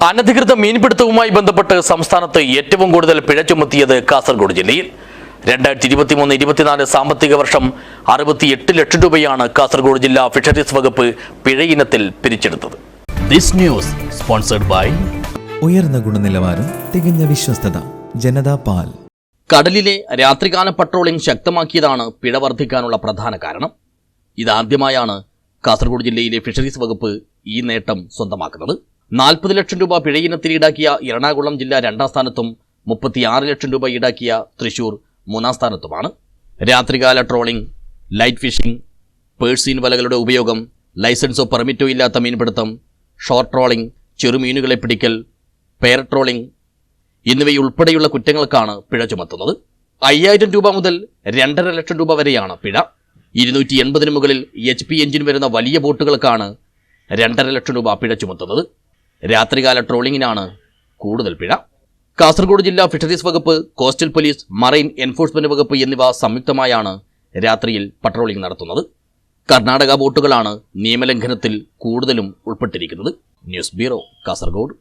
അനധികൃത മീൻപിടുത്തവുമായി ബന്ധപ്പെട്ട് സംസ്ഥാനത്ത് ഏറ്റവും കൂടുതൽ പിഴ ചുമത്തിയത് കാസർഗോഡ് ജില്ലയിൽ 2023-24 സാമ്പത്തിക വർഷം 68 ലക്ഷം രൂപയാണ് കാസർഗോഡ് ജില്ലാ ഫിഷറീസ് വകുപ്പ് പിഴ ഇനത്തിൽ പിരിച്ചെടുത്തത്. ദിസ് ന്യൂസ് സ്പോൺസർഡ് ബൈ ഉയർന്ന ഗുണനിലവാരം, തികഞ്ഞ വിശ്വസ്തത, ജനതാ പാൽ. കടലിലെ രാത്രികാല പട്രോളിംഗ് ശക്തമാക്കിയതാണ് പിഴ വർദ്ധിക്കാനുള്ള പ്രധാന കാരണം. ഇതാദ്യമായാണ് കാസർഗോഡ് ജില്ലയിലെ ഫിഷറീസ് വകുപ്പ് ഈ നേട്ടം സ്വന്തമാക്കുന്നത്. 40 ലക്ഷം രൂപ പിഴയിനത്തിൽ ഈടാക്കിയ എറണാകുളം ജില്ല 2ാം സ്ഥാനത്തും 36 ലക്ഷം രൂപ ഈടാക്കിയ തൃശൂർ 3ാം സ്ഥാനത്തുമാണ്. രാത്രികാല ട്രോളിംഗ്, ലൈറ്റ് ഫിഷിംഗ്, പേഴ്സീൻ വലകളുടെ ഉപയോഗം, ലൈസൻസോ പെർമിറ്റോ ഇല്ലാത്ത മീൻപിടുത്തം, ഷോർട്ട് ട്രോളിംഗ്, ചെറുമീനുകളെ പിടിക്കൽ, പെയർ ട്രോളിംഗ് എന്നിവയുൾപ്പെടെയുള്ള കുറ്റങ്ങൾക്കാണ് പിഴ ചുമത്തുന്നത്. 5000 രൂപ മുതൽ 2.5 ലക്ഷം രൂപ വരെയാണ് പിഴ. 280 മുകളിൽ HP എഞ്ചിൻ വരുന്ന വലിയ ബോട്ടുകൾക്കാണ് 2.5 ലക്ഷം രൂപ പിഴ ചുമത്തുന്നത്. രാത്രികാല ട്രോളിംഗിനാണ് കൂടുതൽ പിഴ. കാസർഗോഡ് ജില്ലാ ഫിഷറീസ് വകുപ്പ്, കോസ്റ്റൽ പോലീസ്, മറൈൻ എൻഫോഴ്സ്മെന്റ് വകുപ്പ് എന്നിവ സംയുക്തമായാണ് രാത്രിയിൽ പട്രോളിംഗ് നടത്തുന്നത്. കർണാടക ബോട്ടുകളാണ് നിയമലംഘനത്തിൽ കൂടുതലും ഉൾപ്പെട്ടിരിക്കുന്നത്. News bureau, Kasaragod.